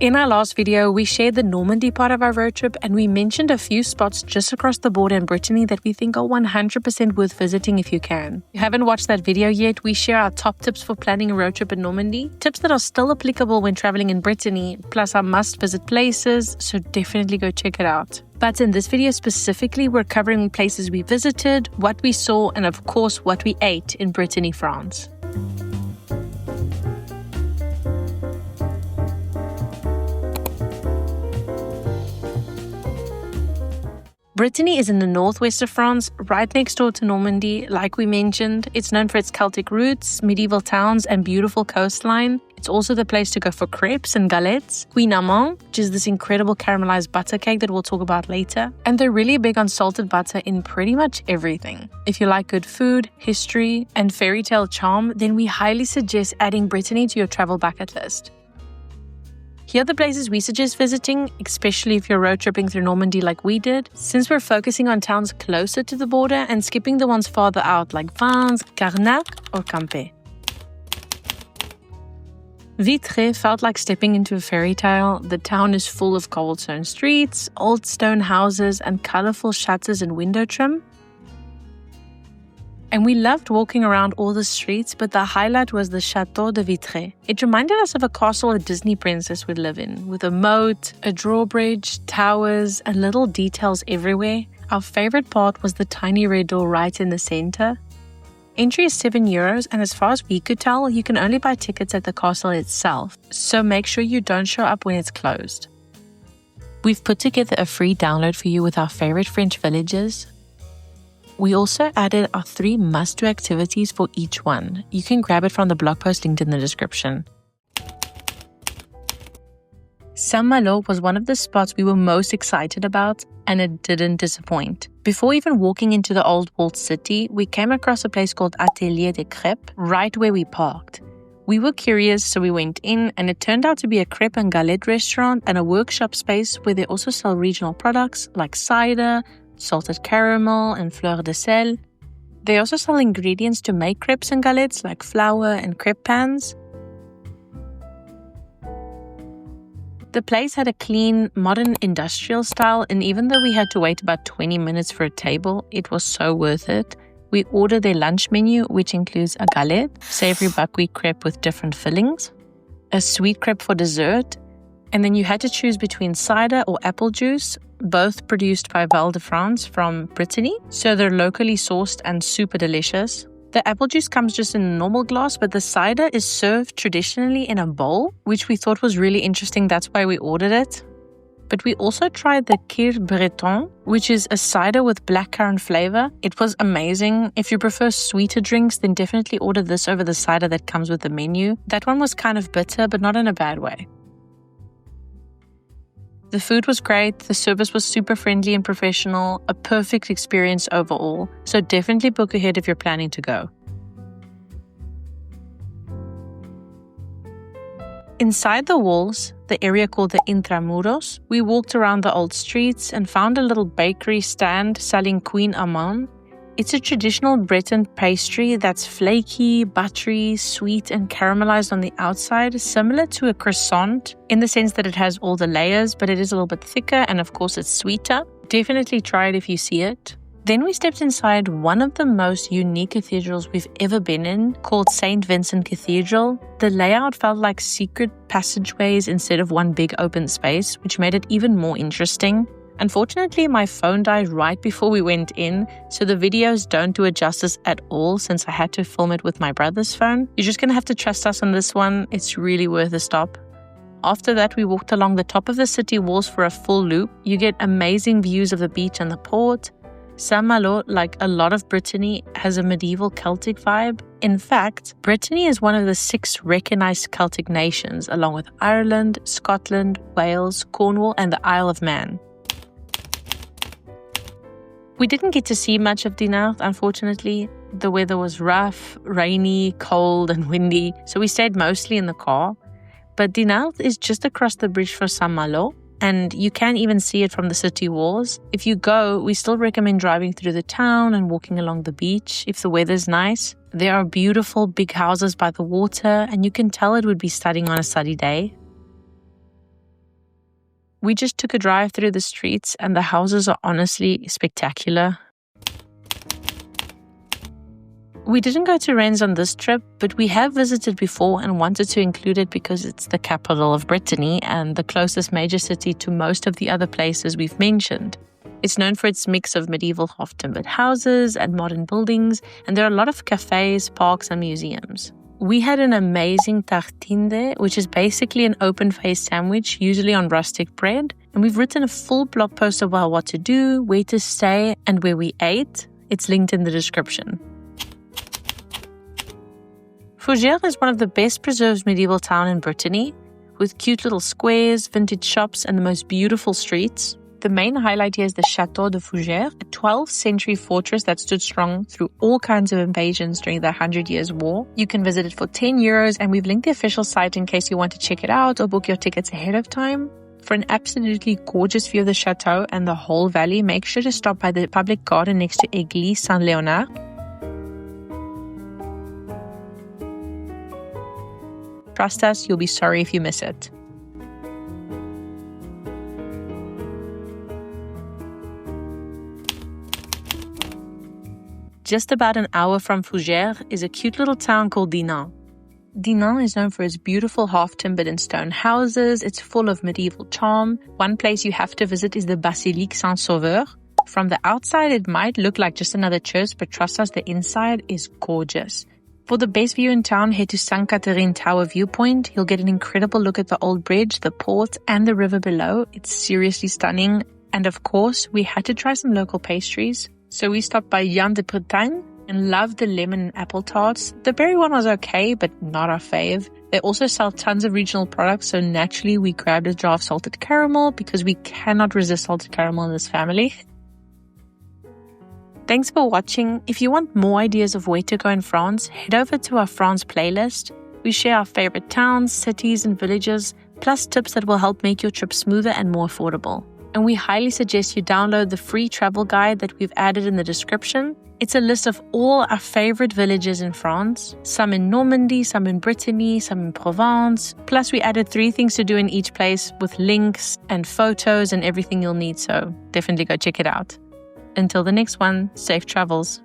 In our last video, we shared the Normandy part of our road trip and we mentioned a few spots just across the border in Brittany that we think are 100% worth visiting if you can. If you haven't watched that video yet, we share our top tips for planning a road trip in Normandy, tips that are still applicable when traveling in Brittany, plus our must-visit places, so definitely go check it out. But in this video specifically, we're covering places we visited, what we saw, and of course what we ate in Brittany, France. Brittany is in the northwest of France, right next door to Normandy. Like we mentioned, it's known for its Celtic roots, medieval towns, and beautiful coastline. It's also the place to go for crepes and galettes, Dinard, which is this incredible caramelized butter cake that we'll talk about later. And they're really big on salted butter in pretty much everything. If you like good food, history, and fairy tale charm, then we highly suggest adding Brittany to your travel bucket list. Here are the places we suggest visiting, especially if you're road tripping through Normandy like we did, since we're focusing on towns closer to the border and skipping the ones farther out like Vannes, Carnac, or Campe. Vitré felt like stepping into a fairy tale. The town is full of cobblestone streets, old stone houses, and colorful shutters and window trim. And we loved walking around all the streets, but the highlight was the Château de Vitré. It reminded us of a castle a Disney princess would live in, with a moat, a drawbridge, towers, and little details everywhere. Our favorite part was the tiny red door right in the center. Entry is €7, and as far as we could tell, you can only buy tickets at the castle itself, so make sure you don't show up when it's closed. We've put together a free download for you with our favorite French villages. We also added our 3 must-do activities for each one. You can grab it from the blog post linked in the description. Saint-Malo was one of the spots we were most excited about, and it didn't disappoint. Before even walking into the old walled city, we came across a place called Atelier des Crêpes, right where we parked. We were curious, so we went in, and it turned out to be a crepe and galette restaurant and a workshop space where they also sell regional products like cider, salted caramel, and fleur de sel. They also sell ingredients to make crepes and galettes like flour and crepe pans. The place had a clean, modern industrial style, and even though we had to wait about 20 minutes for a table, it was so worth it. We ordered their lunch menu, which includes a galette, savory buckwheat crepe with different fillings, a sweet crepe for dessert, and then you had to choose between cider or apple juice, both produced by Val de France from Brittany, so they're locally sourced and super delicious. The apple juice comes just in a normal glass, but the cider is served traditionally in a bowl, which we thought was really interesting. That's why we ordered it. But we also tried the Kir Breton, which is a cider with blackcurrant flavor. It was amazing. If you prefer sweeter drinks, then definitely order this over the cider that comes with the menu. That one was kind of bitter, but not in a bad way. The food was great, the service was super friendly and professional, a perfect experience overall, so definitely book ahead if you're planning to go. Inside the walls, the area called the Intramuros, we walked around the old streets and found a little bakery stand selling Queen Amman. It's a traditional Breton pastry that's flaky, buttery, sweet, and caramelized on the outside, similar to a croissant in the sense that it has all the layers, but it is a little bit thicker and of course it's sweeter. Definitely try it if you see it. Then we stepped inside one of the most unique cathedrals we've ever been in, called St. Vincent Cathedral. The layout felt like secret passageways instead of one big open space, which made it even more interesting. Unfortunately, my phone died right before we went in, so the videos don't do it justice at all since I had to film it with my brother's phone. You're just going to have to trust us on this one. It's really worth a stop. After that, we walked along the top of the city walls for a full loop. You get amazing views of the beach and the port. Saint-Malo, like a lot of Brittany, has a medieval Celtic vibe. In fact, Brittany is one of the 6 recognized Celtic nations, along with Ireland, Scotland, Wales, Cornwall, and the Isle of Man. We didn't get to see much of Dinard, unfortunately. The weather was rough, rainy, cold, and windy, so we stayed mostly in the car. But Dinard is just across the bridge for Saint-Malo, and you can even see it from the city walls. If you go, we still recommend driving through the town and walking along the beach if the weather's nice. There are beautiful big houses by the water, and you can tell it would be studying on a sunny day. We just took a drive through the streets and the houses are honestly spectacular. We didn't go to Rennes on this trip, but we have visited before and wanted to include it because it's the capital of Brittany and the closest major city to most of the other places we've mentioned. It's known for its mix of medieval half-timbered houses and modern buildings, and there are a lot of cafes, parks, and museums. We had an amazing tartine there, which is basically an open-faced sandwich, usually on rustic bread, and we've written a full blog post about what to do, where to stay, and where we ate. It's linked in the description. Fougères is one of the best preserved medieval towns in Brittany, with cute little squares, vintage shops, and the most beautiful streets. The main highlight here is the Château de Fougères, a 12th century fortress that stood strong through all kinds of invasions during the 100 Years' War. You can visit it for €10, and we've linked the official site in case you want to check it out or book your tickets ahead of time. For an absolutely gorgeous view of the chateau and the whole valley, make sure to stop by the public garden next to Église Saint-Léonard. Trust us, you'll be sorry if you miss it. Just about an hour from Fougères is a cute little town called Dinan. Dinan is known for its beautiful half-timbered and stone houses. It's full of medieval charm. One place you have to visit is the Basilique Saint-Sauveur. From the outside, it might look like just another church, but trust us, the inside is gorgeous. For the best view in town, head to St. Catherine Tower Viewpoint. You'll get an incredible look at the old bridge, the port, and the river below. It's seriously stunning. And of course, we had to try some local pastries. So we stopped by Jan de Bretagne and loved the lemon and apple tarts. The berry one was okay, but not our fave. They also sell tons of regional products, so naturally we grabbed a jar of salted caramel because we cannot resist salted caramel in this family. Thanks for watching. If you want more ideas of where to go in France, head over to our France playlist. We share our favorite towns, cities, and villages, plus tips that will help make your trip smoother and more affordable. And we highly suggest you download the free travel guide that we've added in the description. It's a list of all our favorite villages in France, some in Normandy, some in Brittany, some in Provence. Plus, we added 3 things to do in each place with links and photos and everything you'll need, so definitely go check it out. Until the next one, safe travels.